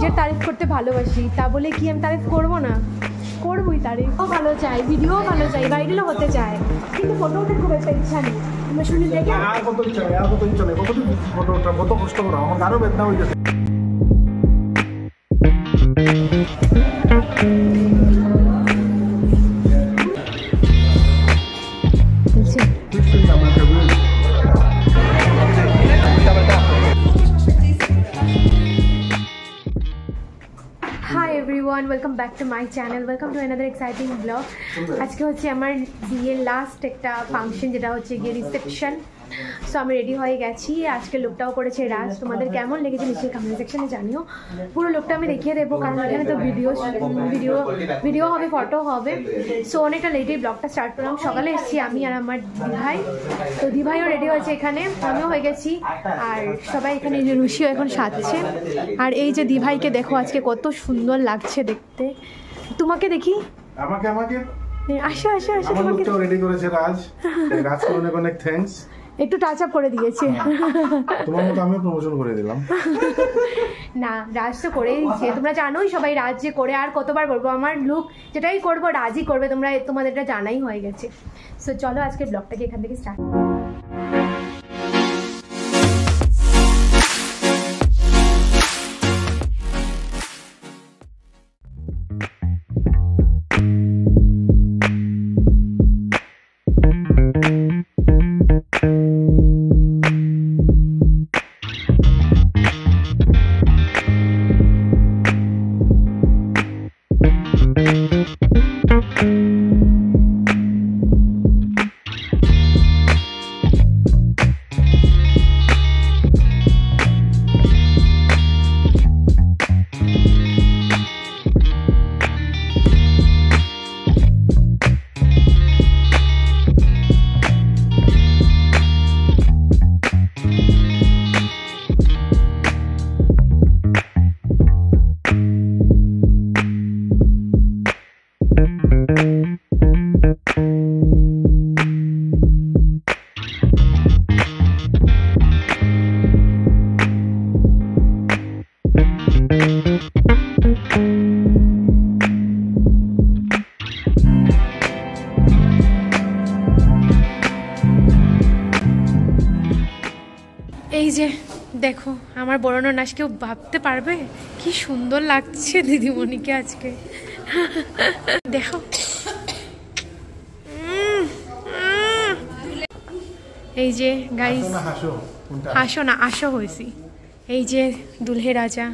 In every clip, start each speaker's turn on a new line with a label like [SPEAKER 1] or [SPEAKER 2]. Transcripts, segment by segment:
[SPEAKER 1] নিজের তারিফ করতে ভালোবাসি, তা বলে কি আমি তারিফ করবো না? করবোই তারিফ। ভালো চাই, ভিডিও ভালো চাই, ভাইরালও হতে চায়, কিন্তু ফটো উঠে খুব একটা ইচ্ছা নেই। আমরা শুনি দেখে
[SPEAKER 2] আর কত ইচ্ছা নেই, আর কত ইচ্ছা নেই, কত কষ্ট করো, আমার আরও বেদনা হয়ে গেছে।
[SPEAKER 1] everyone, welcome back to my channel, welcome to another exciting vlog. আজকে হচ্ছে আমার বিয়ের লাস্ট একটা ফাংশন, যেটা হচ্ছে গিয়ে রিসেপশন। সো আমি রেডি হয়ে গেছি, আজকে লুকটাও করেছে রাজ। তোমাদের কেমন লেগেছে নিশ্চয়ই কমেন্ট সেকশনে জানিও। পুরো লুকটা আমি দেখিয়ে দেবো, কারণ এখানে তো ভিডিও হবে, ফটো হবে। সো অনেকটা লেটেই ব্লগটা স্টার্ট করলাম। সকালে এসেছি আমি আর আমার দিভাই, তো দিভাইও রেডি হয়েছে, এখানে আমিও হয়ে গেছি, আর সবাই এখানে যে রুশিও এখন সাজছে। আর এই যে দিভাইকে দেখো আজকে কত সুন্দর লাগছে দেখতে। তোমাকে দেখি,
[SPEAKER 2] আমাকে
[SPEAKER 1] আসো আসো আসো।
[SPEAKER 2] আমার লুকটাও রেডি করেছে রাজকে অনেক অনেক থ্যাঙ্কস।
[SPEAKER 1] একটু টাচ আপ করে দিয়েছে,
[SPEAKER 2] তোমার মতো আমিও প্রমোশন করে দিলাম।
[SPEAKER 1] না, রাজ তো করেই দিচ্ছে, তোমরা জানোই সবাই রাজ যে করে। আর কতবার বলবো, আমার লুক যেটাই করবো রাজই করবে, তোমাদের এটা জানাই হয়ে গেছে। সো চলো আজকের ব্লগটাকে এখান থেকে স্টার্ট। এই যে দেখো আমার বরণ নাচ, কেউ ভাবতে পারবে কি সুন্দর লাগছে দিদিমণিকে আজকে। দেখো এই যে গাইস, হাসো না, আসো হয়েছি। এই যে দুলহে রাজা।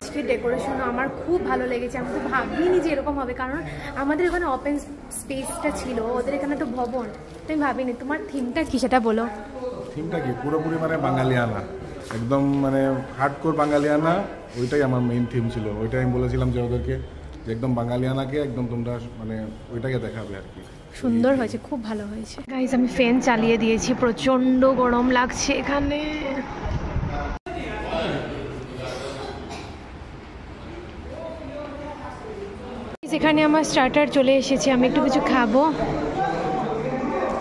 [SPEAKER 1] আজকে ডেকোরেশন আমার খুব ভালো লেগেছে, আমি তো ভাবিনি যে এরকম হবে, কারণ আমাদের এখানে ওপেন স্পেসটা ছিল, ওদের এখানে তো ভবন, তো আমি ভাবিনি। তোমার থিমটা কি সেটা বলো।
[SPEAKER 2] থিমটা কি পুরোপুরি মানে বাঙালিয়ানা, একদম মানে হার্ডকোর বাঙালিয়ানা, ওইটাই আমার মেইন থিম ছিল। ওইটাই আমি বলেছিলাম যে ওদেরকে যে একদম বাঙালিয়ানাকে একদম তোমরা মানে ওইটাকে দেখাবে আর কি।
[SPEAKER 1] সুন্দর হয়েছে, খুব ভালো হয়েছে। গাইস আমি ফ্যান চালিয়ে দিয়েছি, প্রচন্ড গরম লাগছে এখানে। এখানে আমার স্টার্টার চলে এসেছে, আমি একটু কিছু খাবো।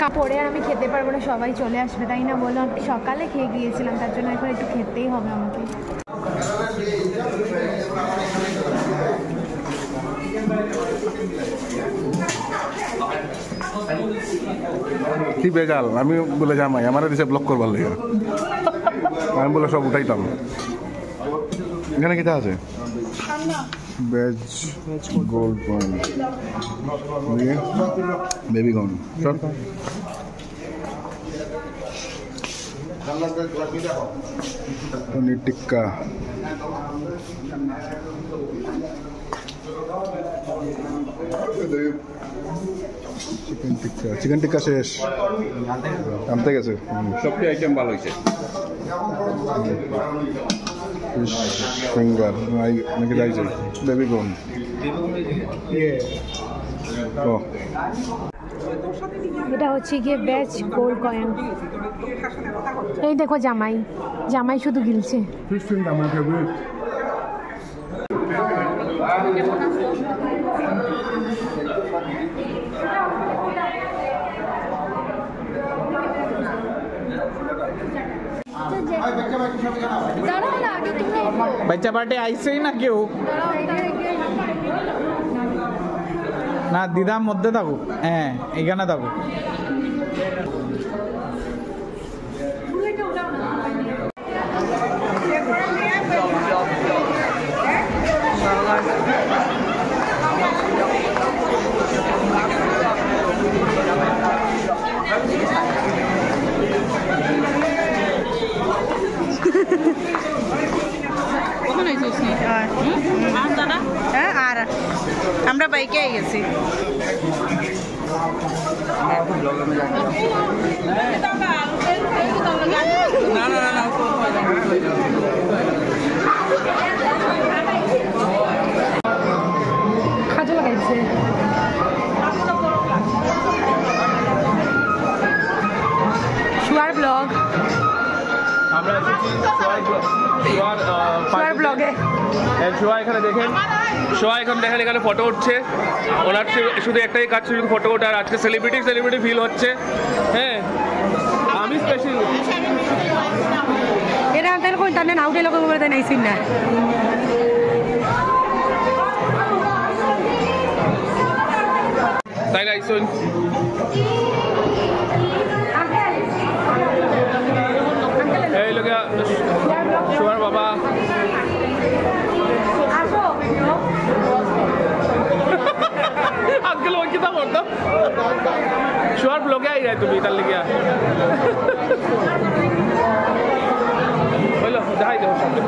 [SPEAKER 1] কাপড়ে আর আমি খেতে পারবো না, সবাই চলে আসবে, তাই না বলো? সকালে খেয়ে গিয়েছিলাম, তার জন্য এখন একটু খেতেই হবে আমাকে।
[SPEAKER 2] কি বেজাল, আমি বলে জামাই আমার দিছে ব্লক করবার লাগে, আমি বলে সব উঠাইতাম। এখানে কিটা আছে veg gold coin, baby corn, paneer tikka, chicken tikka শেষ, আনতে গেছে।
[SPEAKER 3] সবটি আইটেম ভালো হয়েছে।
[SPEAKER 2] ফিশ ফিঙ্গার নাকি যাইছে, বেবি কর্ন।
[SPEAKER 1] এটা হচ্ছে গিয়ে ভেজ গোল্ড কয়েন। এই দেখো জামাই শুধু গিলছে।
[SPEAKER 2] ফিশ ফিঙ্গার আমার ফেভারিট।
[SPEAKER 3] বাচ্চা পার্টি আইসেই না কেউ না দিদার মধ্যে থাকুক হ্যাঁ এখানে থাকুক
[SPEAKER 4] আর আমরা বাইকে গেছি
[SPEAKER 1] খাজো লাগাইছে শুয়ার ব্লগ
[SPEAKER 5] আমরা এসেছি
[SPEAKER 1] শুয়ার ব্লগে
[SPEAKER 5] শোয়া এখানে দেখেন শোয়া এখানে দেখেন এখানে ফটো উঠছে ওনার শুধু একটাই কাজ শুধু ফটো ওঠা আর আজকে সেলিব্রিটি ফিল হচ্ছে হ্যাঁ আমি স্পেশাল
[SPEAKER 1] এরা তাহলে কোন তাহলে নাউটে লোক করে দেয় নাইছিন না
[SPEAKER 5] তাই না ইসুন এই লোক শোয়ার বাবা अंकल वो कितना बोलता शोर ब्लॉग आई है तुम्हें इधर लेके बोलो दिखाई दो सामने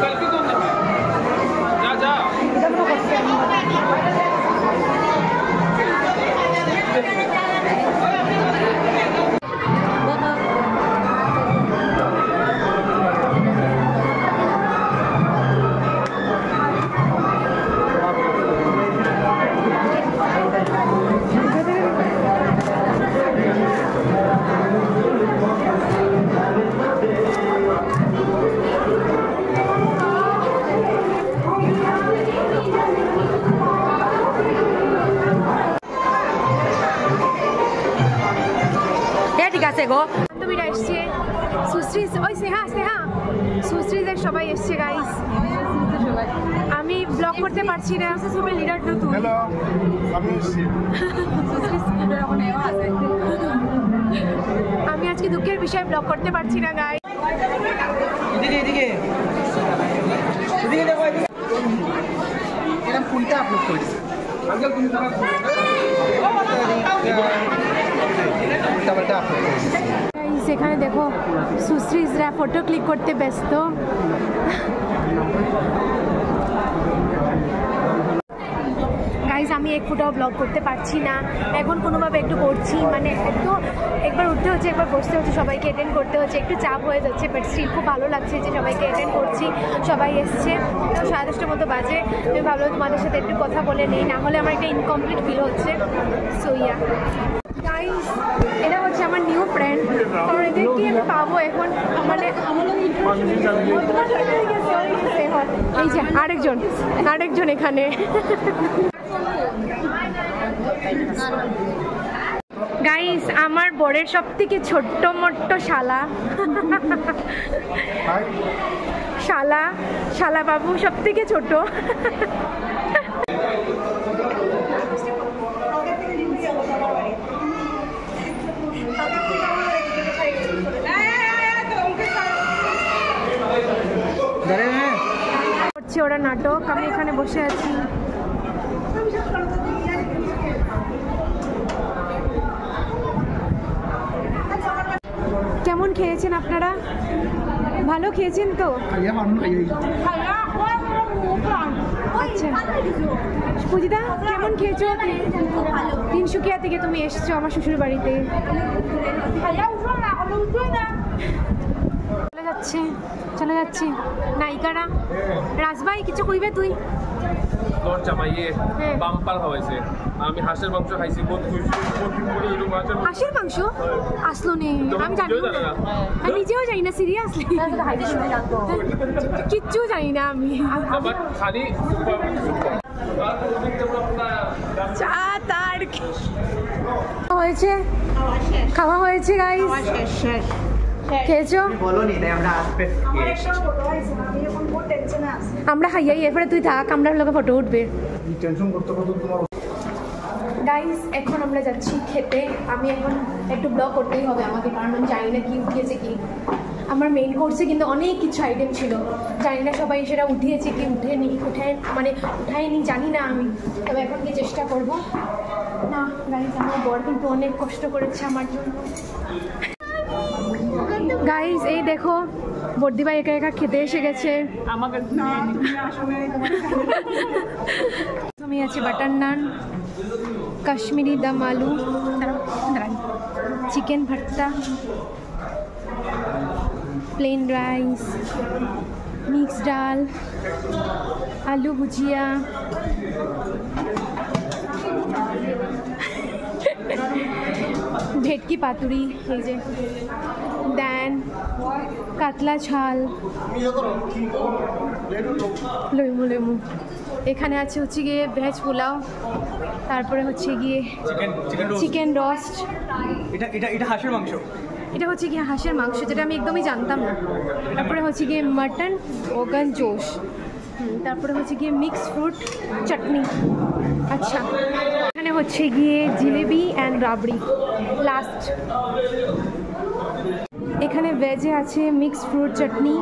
[SPEAKER 5] सेल्फी कौन जा जा
[SPEAKER 1] ঠিক আছে গো বান্ধবীরা এসছে সুশ্রী ওই স্নেহা সুশ্রীদের সবাই এসছে গাইস আমি ব্লগ করতে পারছি না সবাই লিডার নতুন
[SPEAKER 2] হ্যালো আমি
[SPEAKER 1] আমি আজকে দুঃখের বিষয়ে ব্লগ করতে পারছি না গাইস
[SPEAKER 3] এদিকে দেখো এরকম কোনটা আপলোড করেছে আঙ্কেল তুমি
[SPEAKER 1] সেখানে দেখো সুশ্রীরা ফটো ক্লিক করতে ব্যস্ত গাইস আমি এক ফুটাও ব্লগ করতে পারছি না এখন কোনোভাবে একটু করছি মানে একটু একবার উঠতে হচ্ছে একবার বসতে হচ্ছে সবাইকে অ্যাটেন্ড করতে হচ্ছে একটু চাপ হয়ে যাচ্ছে বাট স্টিল খুব ভালো লাগছে যে সবাইকে অ্যাটেন্ড করছি সবাই এসছে 10:30 মতো বাজে আমি ভাবলাম তোমাদের সাথে একটু কথা বলে নেই না হলে আমার একটা ইনকমপ্লিট ফিল হচ্ছে সো ইয়া গাইস এটা হচ্ছে আমার নিউ ফ্রেন্ড কারণ এদেরকে আমি পাবো এখন মানে এই যে আরেকজন এখানে গাইস আমার বরের সব থেকে ছোট্ট মোট্ট শালা বাবু সব থেকে ছোট হচ্ছে ওরা নাটক আমি এখানে বসে আছি কেমন খেয়েছেন আপনারা ভালো খেয়েছেন তো আচ্ছা পূজিতা কেমন খেয়েছো তিনসুকিয়া থেকে তুমি এসছো আমার শ্বশুর বাড়িতে চলে যাচ্ছে নায়িকারা রাজভাই কিছু কইবে তুই
[SPEAKER 5] আসলোর জামাইয়ে বাম্পার হয়েছে। আমি হাঁসের মাংস খাইছি, বহুত খুশি।
[SPEAKER 1] হাঁসের মাংস আসলো নেই, আমি জানি না, আমি নিজেও জানি না, সিরিয়াসলি কিচ্ছু জানি না আমি।
[SPEAKER 5] আমার খালি
[SPEAKER 1] চা তার হয়েছে, খাওয়া হয়েছে গাইস, খেয়েছো? আমরা খাইয়াই, এরপরে তুই থাক, আমরা লোকে ফটো উঠবে। গাইস এখন আমরা যাচ্ছি খেতে। আমি এখন একটু ব্লগ করতেই হবে আমাকে, কারণ আমি জানি না কি উঠিয়েছে কি। আমার মেইন কোর্সে কিন্তু অনেক কিছু আইটেম ছিল, জানি না সবাই সেটা উঠিয়েছে কি উঠায়নি জানি না আমি, তবে এখন কি চেষ্টা করব। না গাইস, আমার বর কিন্তু অনেক কষ্ট করেছে আমার জন্য। গাইস এই দেখো বর্দি ভাই একা একা খেতে এসে গেছে। আমি আছে বাটার নান, কাশ্মীরি দম আলু, চিকেন ভর্তা, প্লেন রাইস, মিক্স ডাল, আলু ভুজিয়া, ভেটকি পাতুরি, এই যে দেন কাতলা ঝাল, লেমু। এখানে আছে হচ্ছে গিয়ে ভেজ পোলাও, তারপরে হচ্ছে গিয়ে চিকেন রোস্ট।
[SPEAKER 3] এটা হাঁসের মাংস,
[SPEAKER 1] এটা হচ্ছে গিয়ে হাঁসের মাংস, যেটা আমি একদমই জানতাম না। তারপরে হচ্ছে গিয়ে মাটন ওগান জোশ, তারপরে হচ্ছে গিয়ে মিক্স ফ্রুট চাটনি। আচ্ছা, এখানে হচ্ছে গিয়ে জিলেবি অ্যান্ড রাবড়ি লাস্ট। এখানে ভেজে আছে মিক্স ফ্রুট চাটনি,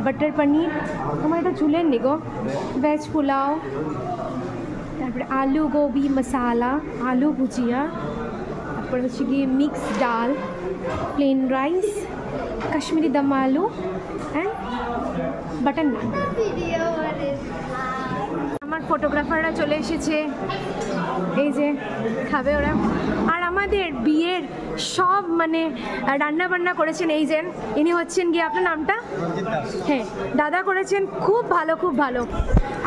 [SPEAKER 1] বাটার পনির, আমার এটা চুলের নিগো, ভেজ পোলাও, তারপরে আলু গোবি মশালা, আলু ভুজিয়া, তারপরে হচ্ছে গিয়ে মিক্স ডাল, প্লেন রাইস, কাশ্মীরি দম আলু অ্যান্ড বাটার নান। আমার ফটোগ্রাফাররা চলে এসেছে, এই যে খাবে ওরা। আর আমাদের বিয়ের সব মানে রান্না বান্না করেছেন এই যে ইনি হচ্ছেন গিয়ে, আপনার নামটা? হ্যাঁ, দাদা করেছেন, খুব ভালো খুব ভালো।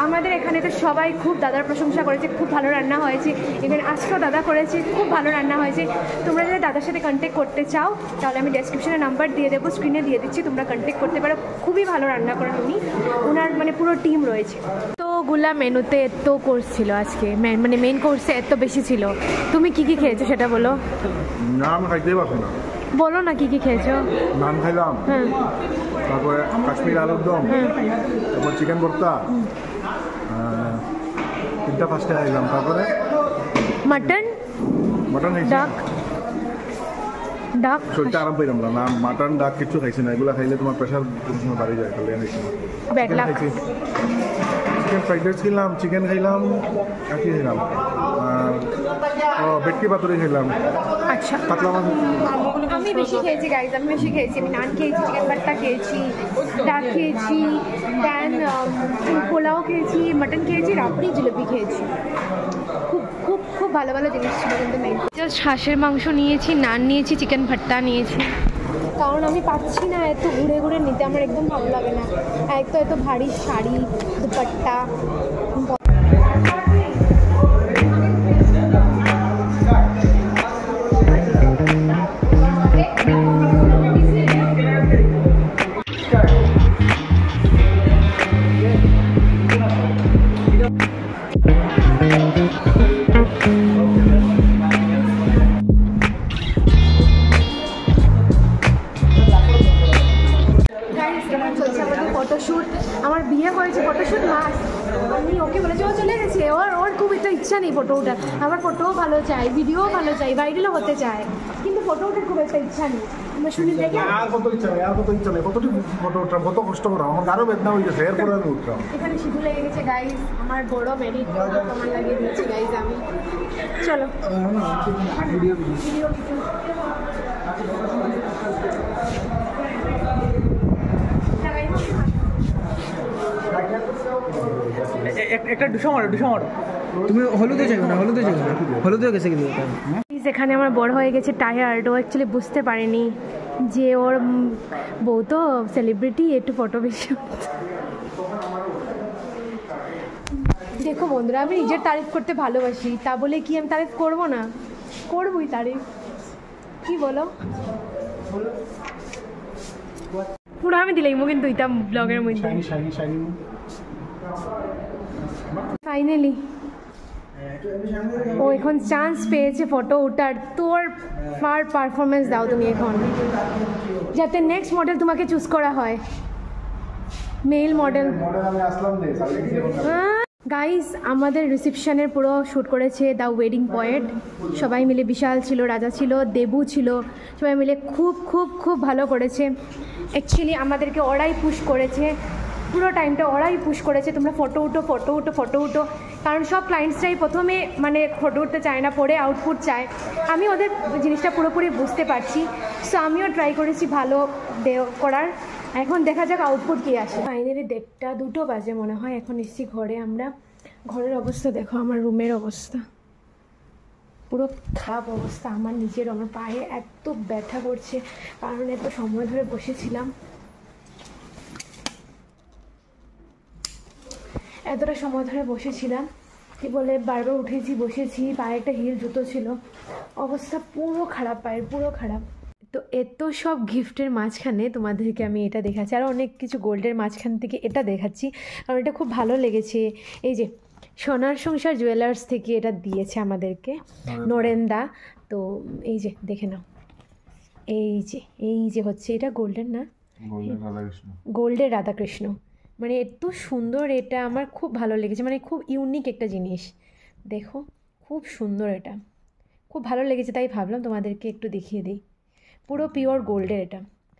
[SPEAKER 1] আমাদের এখানে তো সবাই খুব দাদার প্রশংসা করেছে, খুব ভালো রান্না হয়েছে। ইভেন আজকেও দাদা করেছে, খুব ভালো রান্না হয়েছে। তোমরা যদি দাদার সাথে কন্ট্যাক্ট করতে চাও তাহলে আমি ডেসক্রিপশনে নাম্বার দিয়ে দেবো, স্ক্রিনে দিয়ে দিচ্ছি, তোমরা কন্ট্যাক্ট করতে পারো। খুবই ভালো রান্না করেন উনি, ওনার মানে পুরো টিম রয়েছে। তোগুলা মেনুতে এত কোর্স ছিল আজকে, মানে মেন কোর্সে এত বেশি ছিল। তুমি কি কি খেয়েছো সেটা বলো।
[SPEAKER 2] না আমি খাইতেই পারছি না।
[SPEAKER 1] বলো না কি কি খেয়েছো।
[SPEAKER 2] নান খাইলাম, তারপরে কাশ্মীরি আলুর দম, তারপর চিকেন ভর্তা, তিনটা ফার্স্টে খাইলাম, তারপরে
[SPEAKER 1] মাটন ডাক
[SPEAKER 2] শরীরটা আরাম পাইলাম না। মাটন ডাক কিছু খাইছি না, এগুলো খাইলে তোমার প্রেশার বাড়ি যায়। তাহলে
[SPEAKER 1] bad luck.
[SPEAKER 2] Chicken fried rice খেলাম, চিকেন খাইলাম, আর কি খেলাম, ভেটকি পাতুরি খেলাম।
[SPEAKER 1] আচ্ছা,
[SPEAKER 2] কাতলা মাছ।
[SPEAKER 1] আমি বেশি খেয়েছি গাইজ, আমি বেশি খেয়েছি। আমি নান খেয়েছি, চিকেন ভর্তা খেয়েছি, ডাক খেয়েছি, দেন পোলাও খেয়েছি, মাটন খেয়েছি, রাবড়ি, জিলেবি খেয়েছি। খুব খুব খুব ভালো ভালো জিনিস ছিল কিন্তু মেন। জাস্ট হাঁসের মাংস নিয়েছি, নান নিয়েছি, চিকেন ভর্তা নিয়েছি, কারণ আমি পাচ্ছি না এত ঘুরে ঘুরে নিতে, আমার একদম ভালো লাগে না। এক তো এত ভারী শাড়ি, দুপাট্টা। ফটোশ্যুট, আমার বিয়ে হয়েছে, ফটোশ্যুট মাস। আমি ওকে বলেছি, ও চলে গেছে, ওর খুব একটা ইচ্ছা নেই ফটো ওঠার। আমার ফটোও ভালো চাই, ভিডিও ভালো চাই, ভাইরালও হতে চায়, কিন্তু ফটো ওঠার খুব একটা ইচ্ছা নেই। আমরা শুনি দেখি
[SPEAKER 2] আর কত ইচ্ছা নেই, আর কত ইচ্ছা নেই, কতটি ফটো উঠলাম, কত কষ্ট করলাম, আমার আরও বেদনা হয়ে গেছে, এরপরে আমি উঠলাম।
[SPEAKER 1] এখানে সিঁদুর লেগে গেছে গাইজ, আমার বড় মেরিট আমার লাগিয়ে দিয়েছে গাইজ। আমি চলো
[SPEAKER 3] একটা দুশো মারো তুমি হলুদে যাবে না, হলুদে গেছে কিন্তু।
[SPEAKER 1] এখানে আমার বড় হয়ে গেছে টায়ার্ড, ও অ্যাকচুয়ালি বুঝতে পারেনি যে ওর বউ তো সেলিব্রিটি, একটু ফটো বেশি। দেখো দেখো বন্ধুরা, আমি নিজের তারিফ করতে ভালোবাসি, তা বলে কি আমি তারিফ করবো না? করবই তারিফ, কি বলো? পুরো আমি দিলাম কিন্তু এটা ব্লগের মধ্যে। ফাইনালি ও এখন চান্স পেয়েছে ফটো ওঠার। তোর ফার পারফরমেন্স দাও তুমি এখন, যাতে নেক্সট মডেল তোমাকে চুজ করা হয়, মেল মডেল। গাইস, আমাদের রিসেপশনের পুরো শ্যুট করেছে দ্য ওয়েডিং পয়েন্ট। সবাই মিলে, বিশাল ছিল, রাজা ছিল, দেবু ছিল, সবাই মিলে খুব খুব খুব ভালো করেছে। অ্যাকচুয়ালি আমাদেরকে ওরাই পুশ করেছে, পুরো টাইমটা ওরাই পুশ করেছে, তোমরা ফটো উঠো ফটো উঠো ফটো উঠো। কারণ সব ক্লায়েন্টসরাই প্রথমে মানে ফটো উঠতে চায় না, পরে আউটপুট চায়। আমি ওদের জিনিসটা পুরোপুরি বুঝতে পারছি, সো আমিও ট্রাই করেছি ভালো করার। এখন দেখা যাক আউটপুট কী আসে। ফাইনালি 1:30-2 বাজে মনে হয়, এখন এসছি ঘরে। আমরা ঘরের অবস্থা দেখো, আমার রুমের অবস্থা পুরো খারাপ অবস্থা। আমার নিজের, আমার পায়ে এত ব্যথা করছে, কারণ এত সময় ধরে বসেছিলাম, এতটা সময় ধরে বসেছিলাম, কি বলে বারবার উঠেছি বসেছি, পায়ে একটা হিল জুতো ছিল, অবস্থা পুরো খারাপ, পায়ের পুরো খারাপ। তো এত সব গিফটের মাঝখানে তোমাদেরকে আমি এটা দেখাচ্ছি, আর অনেক কিছু গোল্ডের মাঝখান থেকে এটা দেখাচ্ছি, কারণ এটা খুব ভালো লেগেছে। এই যে সোনার সংসার জুয়েলার্স থেকে এটা দিয়েছে আমাদেরকে নরেন্দা। তো এই যে দেখে নাও, এই যে হচ্ছে এটা গোল্ডের না, গোল্ডের রাধাকৃষ্ণ। মানে এত সুন্দর, এটা আমার খুব ভালো লেগেছে, মানে খুব ইউনিক একটা জিনিস। দেখো খুব সুন্দর, এটা খুব ভালো লেগেছে, তাই ভাবলাম তোমাদেরকে একটু দেখিয়ে দিই। পুরো পিওর গোল্ডের এটা।